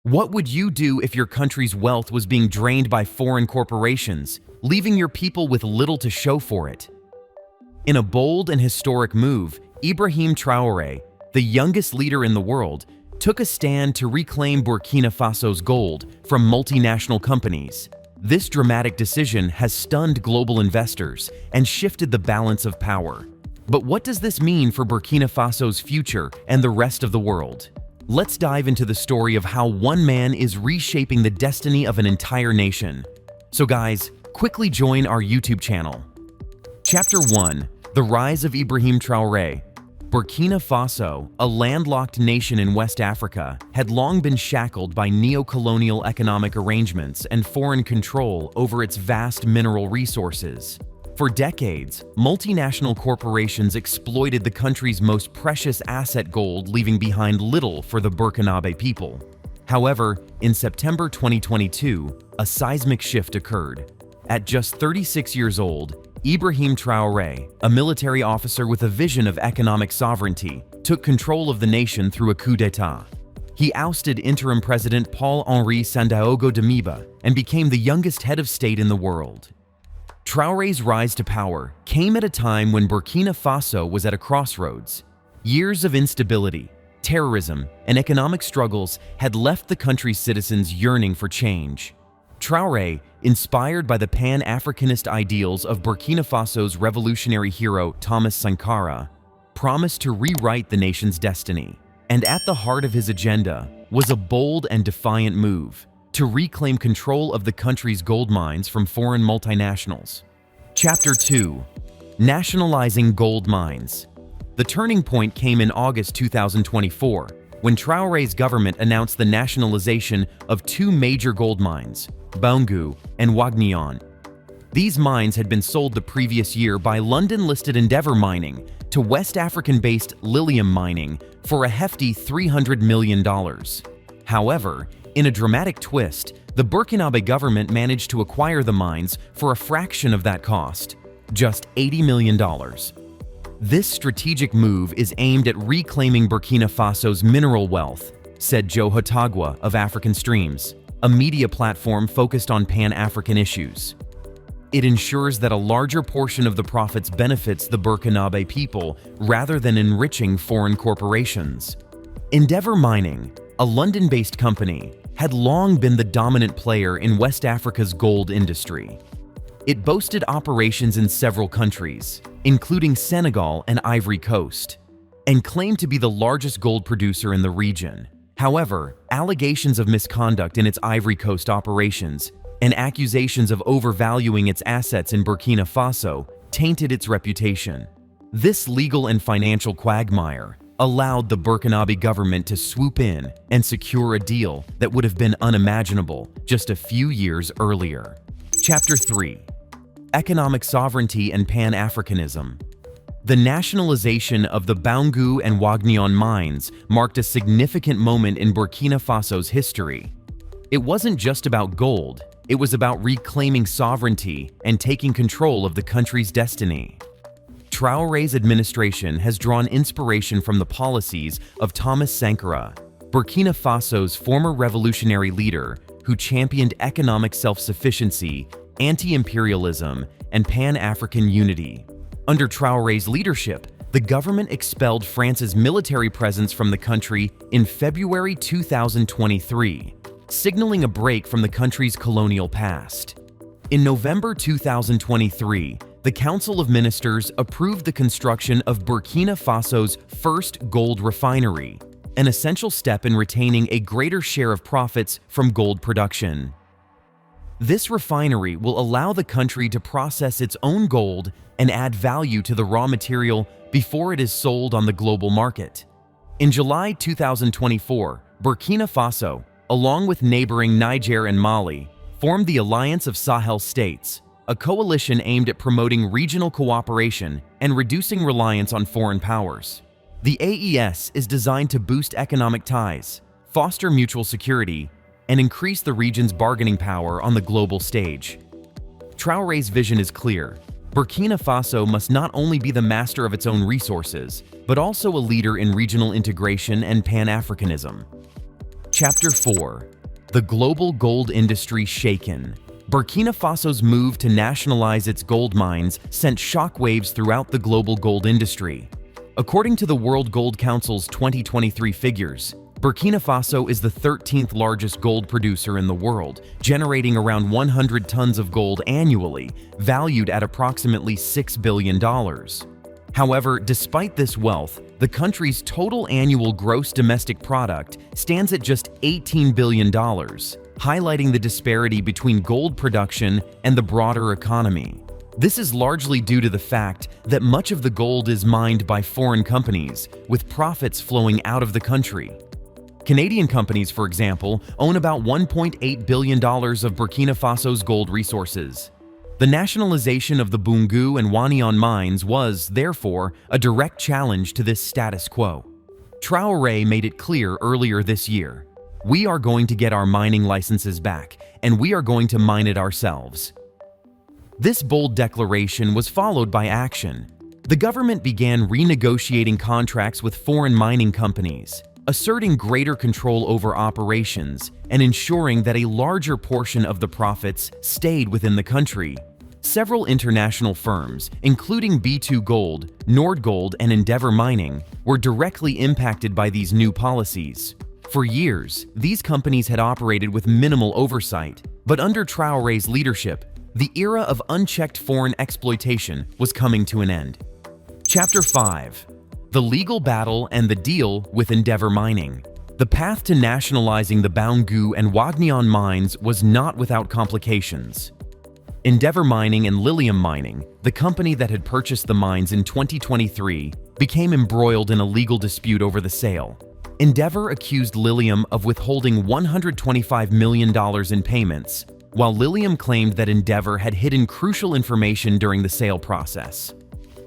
What would you do if your country's wealth was being drained by foreign corporations, leaving your people with little to show for it? In a bold and historic move, Ibrahim Traoré, the youngest leader in the world, took a stand to reclaim Burkina Faso's gold from multinational companies. This dramatic decision has stunned global investors and shifted the balance of power. But what does this mean for Burkina Faso's future and the rest of the world? Let's dive into the story of how one man is reshaping the destiny of an entire nation. So guys, quickly join our YouTube channel. Chapter 1: The Rise of Ibrahim Traoré. Burkina Faso, a landlocked nation in West Africa, had long been shackled by neo-colonial economic arrangements and foreign control over its vast mineral resources. For decades, multinational corporations exploited the country's most precious asset, gold, leaving behind little for the Burkinabe people. However, in September 2022, a seismic shift occurred. At just 36 years old, Ibrahim Traoré, a military officer with a vision of economic sovereignty, took control of the nation through a coup d'état. He ousted interim president Paul-Henri Sandaogo Damiba and became the youngest head of state in the world. Traoré's rise to power came at a time when Burkina Faso was at a crossroads. Years of instability, terrorism, and economic struggles had left the country's citizens yearning for change. Traoré, inspired by the Pan-Africanist ideals of Burkina Faso's revolutionary hero Thomas Sankara, promised to rewrite the nation's destiny. And at the heart of his agenda was a bold and defiant move to reclaim control of the country's gold mines from foreign multinationals. Chapter 2: Nationalizing gold mines. The turning point came in August 2024, when Traoré's government announced the nationalization of two major gold mines, Boungou and Wagnion. These mines had been sold the previous year by London-listed Endeavour Mining to West African-based Lilium Mining for a hefty $300 million. However, in a dramatic twist, the Burkinabe government managed to acquire the mines for a fraction of that cost, just $80 million. This strategic move is aimed at reclaiming Burkina Faso's mineral wealth, said Joe Hotagwa of African Streams, a media platform focused on Pan-African issues. It ensures that a larger portion of the profits benefits the Burkinabe people rather than enriching foreign corporations. Endeavour Mining, a London-based company, had long been the dominant player in West Africa's gold industry. It boasted operations in several countries, including Senegal and Ivory Coast, and claimed to be the largest gold producer in the region. However, allegations of misconduct in its Ivory Coast operations and accusations of overvaluing its assets in Burkina Faso tainted its reputation. This legal and financial quagmire allowed the Burkinabe government to swoop in and secure a deal that would have been unimaginable just a few years earlier. Chapter 3: Economic Sovereignty and Pan-Africanism. The nationalization of the Boungou and Wagnion mines marked a significant moment in Burkina Faso's history. It wasn't just about gold, it was about reclaiming sovereignty and taking control of the country's destiny. Traoré's administration has drawn inspiration from the policies of Thomas Sankara, Burkina Faso's former revolutionary leader who championed economic self-sufficiency, anti-imperialism, and Pan-African unity. Under Traoré's leadership, the government expelled France's military presence from the country in February 2023, signaling a break from the country's colonial past. In November 2023, the Council of Ministers approved the construction of Burkina Faso's first gold refinery, an essential step in retaining a greater share of profits from gold production. This refinery will allow the country to process its own gold and add value to the raw material before it is sold on the global market. In July 2024, Burkina Faso, along with neighboring Niger and Mali, formed the Alliance of Sahel States, a coalition aimed at promoting regional cooperation and reducing reliance on foreign powers. The AES is designed to boost economic ties, foster mutual security, and increase the region's bargaining power on the global stage. Traoré's vision is clear: Burkina Faso must not only be the master of its own resources, but also a leader in regional integration and Pan-Africanism. Chapter 4: The global gold industry shaken. Burkina Faso's move to nationalize its gold mines sent shockwaves throughout the global gold industry. According to the World Gold Council's 2023 figures, Burkina Faso is the 13th largest gold producer in the world, generating around 100 tons of gold annually, valued at approximately $6 billion. However, despite this wealth, the country's total annual gross domestic product stands at just $18 billion, highlighting the disparity between gold production and the broader economy. This is largely due to the fact that much of the gold is mined by foreign companies, with profits flowing out of the country. Canadian companies, for example, own about $1.8 billion of Burkina Faso's gold resources. The nationalization of the Boungou and Wahnion mines was, therefore, a direct challenge to this status quo. Traoré made it clear earlier this year, "We are going to get our mining licenses back, and we are going to mine it ourselves." This bold declaration was followed by action. The government began renegotiating contracts with foreign mining companies, asserting greater control over operations and ensuring that a larger portion of the profits stayed within the country. Several international firms, including B2 Gold, Nordgold, and Endeavour Mining, were directly impacted by these new policies. For years, these companies had operated with minimal oversight, but under Traoré's leadership, the era of unchecked foreign exploitation was coming to an end. Chapter 5: The legal battle and the deal with Endeavour Mining. The path to nationalizing the Boungou and Wahnion mines was not without complications. Endeavour Mining and Lilium Mining, the company that had purchased the mines in 2023, became embroiled in a legal dispute over the sale. Endeavour accused Lilium of withholding $125 million in payments, while Lilium claimed that Endeavour had hidden crucial information during the sale process.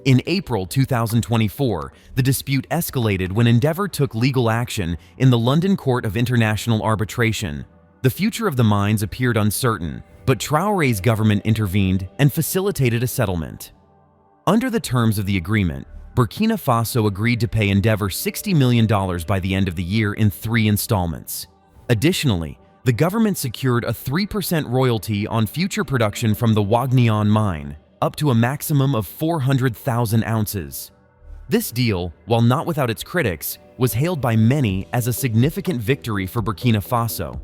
In April 2024, the dispute escalated when Endeavour took legal action in the London Court of International Arbitration. The future of the mines appeared uncertain, but Traoré's government intervened and facilitated a settlement. Under the terms of the agreement, Burkina Faso agreed to pay Endeavour $60 million by the end of the year in 3 installments. Additionally, the government secured a 3% royalty on future production from the Wahnion mine, up to a maximum of 400,000 ounces. This deal, while not without its critics, was hailed by many as a significant victory for Burkina Faso.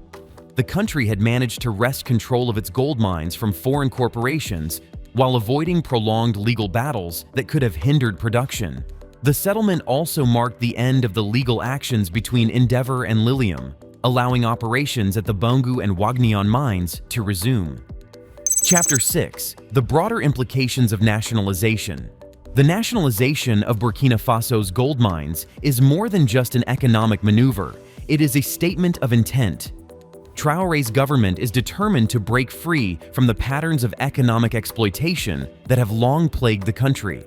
The country had managed to wrest control of its gold mines from foreign corporations while avoiding prolonged legal battles that could have hindered production. The settlement also marked the end of the legal actions between Endeavour and Lilium, allowing operations at the Boungou and Wahnion mines to resume. Chapter 6: The broader implications of nationalization. The nationalization of Burkina Faso's gold mines is more than just an economic maneuver, it is a statement of intent. Traoré's government is determined to break free from the patterns of economic exploitation that have long plagued the country.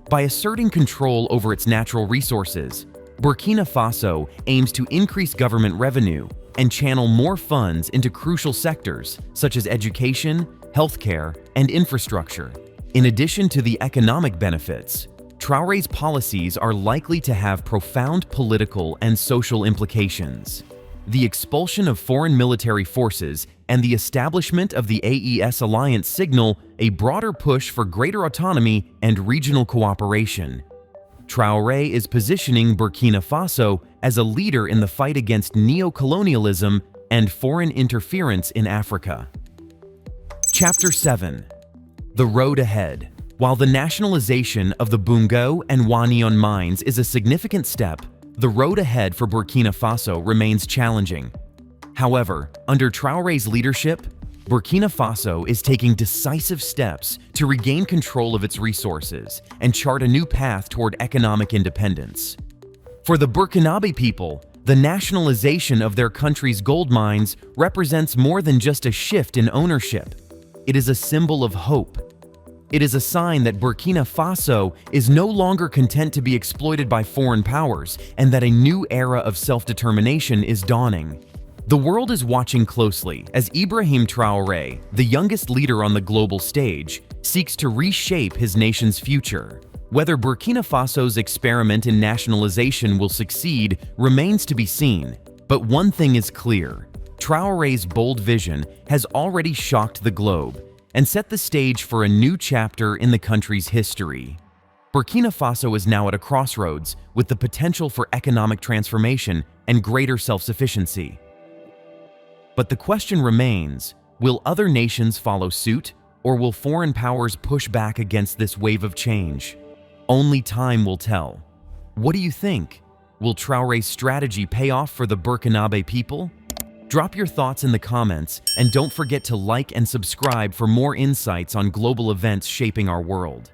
By asserting control over its natural resources, Burkina Faso aims to increase government revenue and channel more funds into crucial sectors such as education, healthcare, and infrastructure. In addition to the economic benefits, Traoré's policies are likely to have profound political and social implications. The expulsion of foreign military forces and the establishment of the AES alliance signal a broader push for greater autonomy and regional cooperation. Traoré is positioning Burkina Faso as a leader in the fight against neo-colonialism and foreign interference in Africa. Chapter 7: The road ahead. While the nationalization of the Boungou and Wahnion mines is a significant step, the road ahead for Burkina Faso remains challenging. However, under Traoré's leadership, Burkina Faso is taking decisive steps to regain control of its resources and chart a new path toward economic independence. For the Burkinabe people, the nationalization of their country's gold mines represents more than just a shift in ownership. It is a symbol of hope. It is a sign that Burkina Faso is no longer content to be exploited by foreign powers and that a new era of self-determination is dawning. The world is watching closely as Ibrahim Traoré, the youngest leader on the global stage, seeks to reshape his nation's future. Whether Burkina Faso's experiment in nationalization will succeed remains to be seen, But one thing is clear: Traoré's bold vision has already shocked the globe and set the stage for a new chapter in the country's history. Burkina Faso is now at a crossroads with the potential for economic transformation and greater self-sufficiency. But the question remains, will other nations follow suit, or will foreign powers push back against this wave of change? Only time will tell. What do you think? Will Traoré's strategy pay off for the Burkinabe people? Drop your thoughts in the comments, and don't forget to like and subscribe for more insights on global events shaping our world.